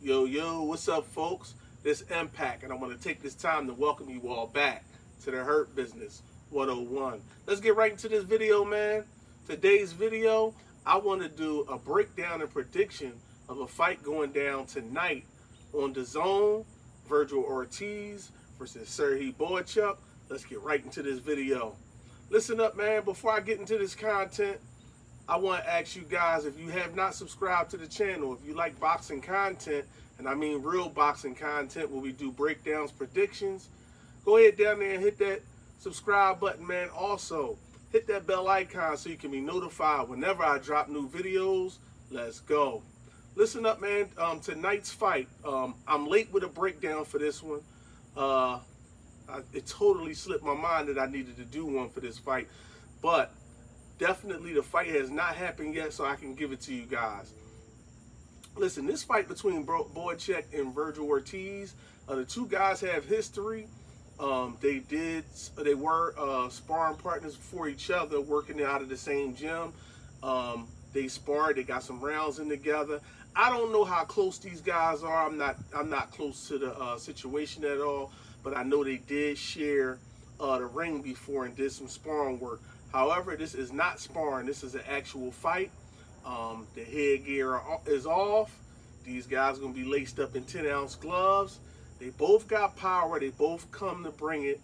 Yo, what's up, folks? This Impact, and I want to take this time to welcome you all back to the Hurt Business 101. Let's get right into this video, man. Today's video, I want to do a breakdown and prediction of a fight going down tonight on the Zone. Virgil Ortiz versus Bohachuk. Let's get right into this video. Listen up, man. Before I get into this content, I want to ask you guys, if you have not subscribed to the channel, if you like boxing content, and I mean real boxing content where we do breakdowns, predictions, go ahead down there and hit that subscribe button, man. Also, hit that bell icon so you can be notified whenever I drop new videos. Let's go. Listen up, man. Tonight's fight, I'm late with a breakdown for this one. It totally slipped my mind that I needed to do one for this fight, but definitely the fight has not happened yet, so I can give it to you guys. Listen, this fight between Bohachuk and Virgil Ortiz, the two guys have history. They were sparring partners for each other, working out of the same gym. They sparred. They got some rounds in together. I don't know how close these guys are. I'm not close to the situation at all, but I know they did share the ring before and did some sparring work. However, this is not sparring. This is an actual fight. The headgear is off. These guys are going to be laced up in 10-ounce gloves. They both got power. They both come to bring it.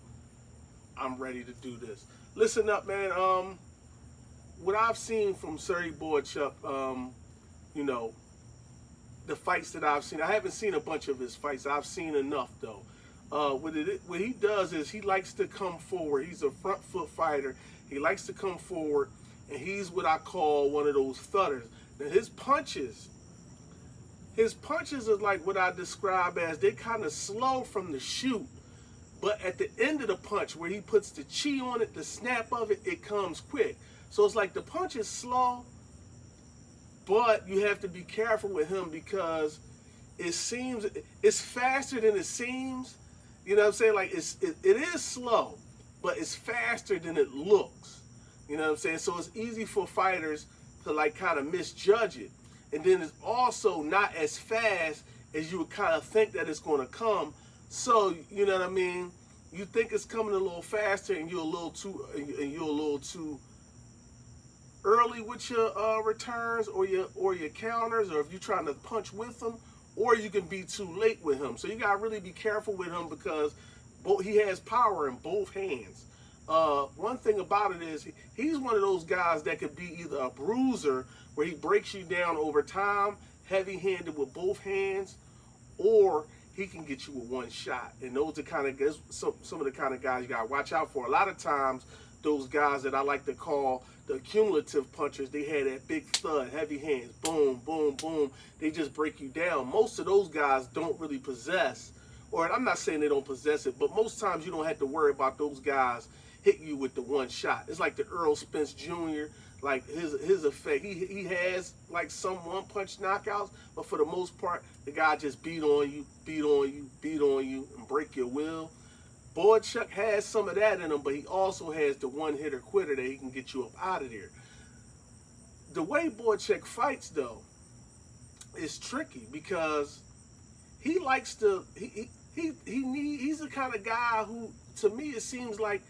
I'm ready to do this. Listen up, man. What I've seen from Bohachuk, you know, the fights that I've seen, I haven't seen a bunch of his fights. I've seen enough, though. What he does is he likes to come forward. He's a front foot fighter. He likes to come forward, and he's what I call one of those thudders. Now, his punches are like what I describe as, they kind of slow from the shoot, but at the end of the punch, where he puts the chi on it, the snap of it, it comes quick. So it's like the punch is slow, but you have to be careful with him because it's faster than it seems. You know what I'm saying? Like it is slow, but it's faster than it looks. You know what I'm saying? So it's easy for fighters to like kind of misjudge it. And then it's also not as fast as you would kind of think that it's going to come. So, you know what I mean? You think it's coming a little faster and you're a little too early with your returns or your counters, or if you're trying to punch with them, or you can be too late with him. So you got to really be careful with him because he has power in both hands. One thing about it is he's one of those guys that could be either a bruiser where he breaks you down over time, heavy-handed with both hands, or he can get you with one shot. And those are kind of some of the kind of guys you got to watch out for. A lot of times, those guys that I like to call the cumulative punchers, they had that big thud, heavy hands, boom, boom, boom. They just break you down. Most of those guys don't really possess, or I'm not saying they don't possess it, but most times you don't have to worry about those guys hitting you with the one shot. It's like the Earl Spence Jr., like his effect. He has like some one-punch knockouts, but for the most part, the guy just beat on you, and break your will. Bohachuk has some of that in him, but he also has the one-hitter quitter that he can get you up out of there. The way Bohachuk fights, though, is tricky because he likes to. He's the kind of guy who, to me, it seems like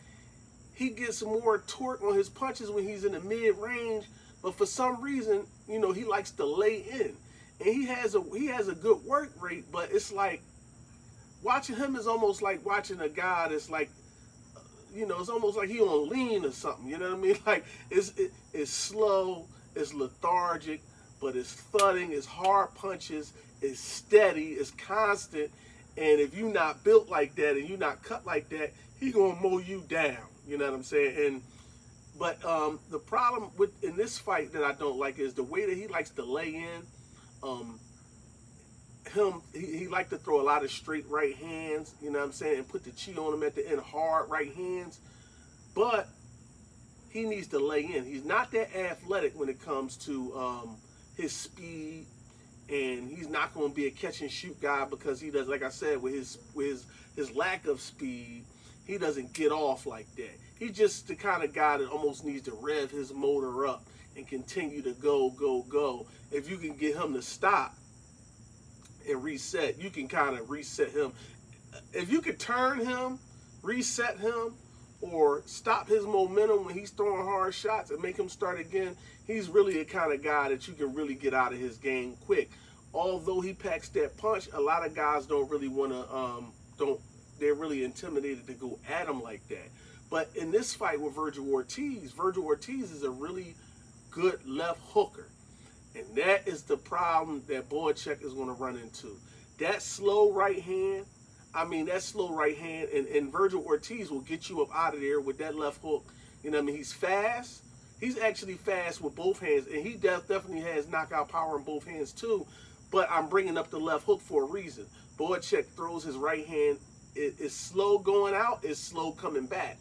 he gets more torque on his punches when he's in the mid-range, but for some reason, you know, he likes to lay in. And he has a good work rate, but it's like watching him is almost like watching a guy that's like, you know, it's almost like he on lean or something, you know what I mean? Like it's slow, it's lethargic, but it's thudding, it's hard punches, it's steady, it's constant. And if you're not built like that and you're not cut like that, he gonna mow you down. You know what I'm saying? But the problem in this fight that I don't like is the way that he likes to lay in. He like to throw a lot of straight right hands. You know what I'm saying? And put the chi on him at the end, hard right hands. But he needs to lay in. He's not that athletic when it comes to his speed. And he's not going to be a catch and shoot guy because he does, like I said, with his lack of speed, he doesn't get off like that. He's just the kind of guy that almost needs to rev his motor up and continue to go. If you can get him to stop, and reset, you can kind of reset him. If you could turn him, reset him, or stop his momentum when he's throwing hard shots and make him start again, he's really the kind of guy that you can really get out of his game quick. Although he packs that punch, a lot of guys don't really want to, they're really intimidated to go at him like that. But in this fight with Virgil Ortiz is a really good left hooker. And that is the problem that Bohachuk is going to run into. That slow right hand, and Virgil Ortiz will get you up out of there with that left hook. You know what I mean? He's fast. He's actually fast with both hands, and he definitely has knockout power in both hands too. But I'm bringing up the left hook for a reason. Bohachuk throws his right hand. It's slow going out. It's slow coming back.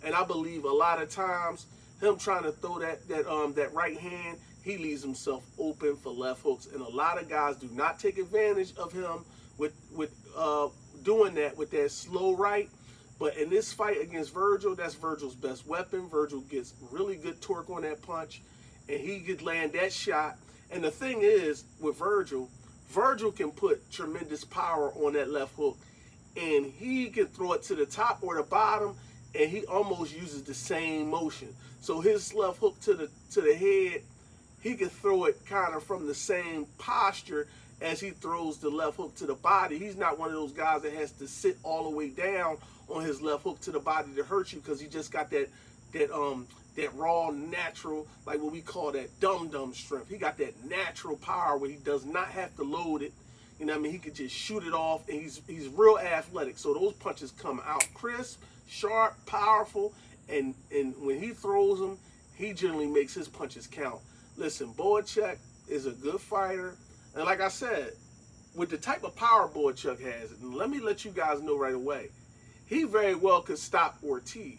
And I believe a lot of times him trying to throw that right hand, he leaves himself open for left hooks. And a lot of guys do not take advantage of him with doing that with that slow right. But in this fight against Virgil, that's Virgil's best weapon. Virgil gets really good torque on that punch, and he could land that shot. And the thing is, with Virgil can put tremendous power on that left hook, and he can throw it to the top or the bottom, and he almost uses the same motion. So his left hook to the head, he can throw it kind of from the same posture as he throws the left hook to the body. He's not one of those guys that has to sit all the way down on his left hook to the body to hurt you, because he just got that raw, natural, like what we call that dum-dum strength. He got that natural power where he does not have to load it. You know what I mean? He could just shoot it off, and he's real athletic. So those punches come out crisp, sharp, powerful, and when he throws them, he generally makes his punches count. Listen, Bohachuk is a good fighter. And like I said, with the type of power Bohachuk has, and let me let you guys know right away, he very well could stop Ortiz.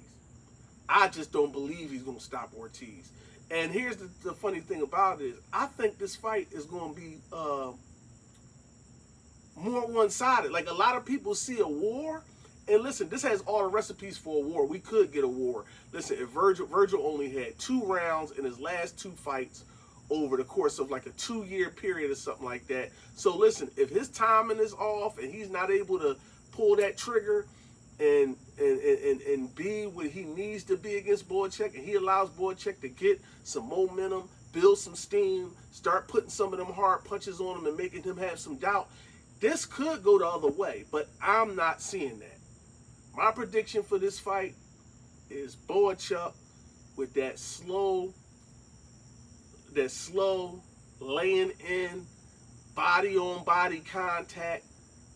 I just don't believe he's going to stop Ortiz. And here's the funny thing about it is, I think this fight is going to be more one-sided. Like, a lot of people see a war, and listen, this has all the recipes for a war. We could get a war. Listen, if Virgil only had 2 rounds in his last 2 fights over the course of like a 2-year period or something like that. So listen, if his timing is off and he's not able to pull that trigger and be what he needs to be against Bohachuk, and he allows Bohachuk to get some momentum, build some steam, start putting some of them hard punches on him and making him have some doubt, this could go the other way, but I'm not seeing that. My prediction for this fight is Bohachuk with that slow laying in, body on body contact,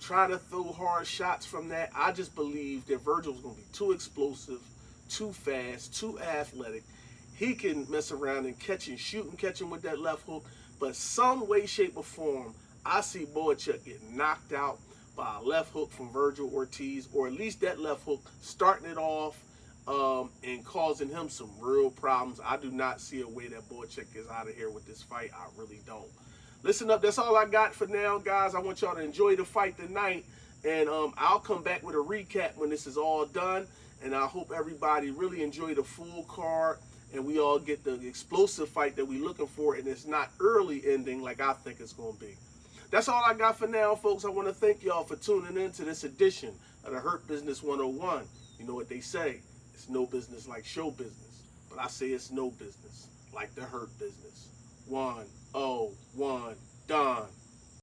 trying to throw hard shots from that. I just believe that Virgil's going to be too explosive, too fast, too athletic. He can mess around and catch and shoot and catch him with that left hook, but some way, shape, or form, I see Bohachuk get knocked out by a left hook from Virgil Ortiz, or at least that left hook starting it off and causing him some real problems. I do not see a way that Bohachuk is out of here with this fight. I really don't. Listen up, that's all I got for now, guys. I want y'all to enjoy the fight tonight, and I'll come back with a recap when this is all done, and I hope everybody really enjoy the full card, and we all get the explosive fight that we're looking for, and it's not early ending like I think it's going to be. That's all I got for now, folks. I want to thank y'all for tuning in to this edition of the Hurt Business 101. You know what they say, it's no business like show business, but I say it's no business like the hurt business. 1-0-1 done.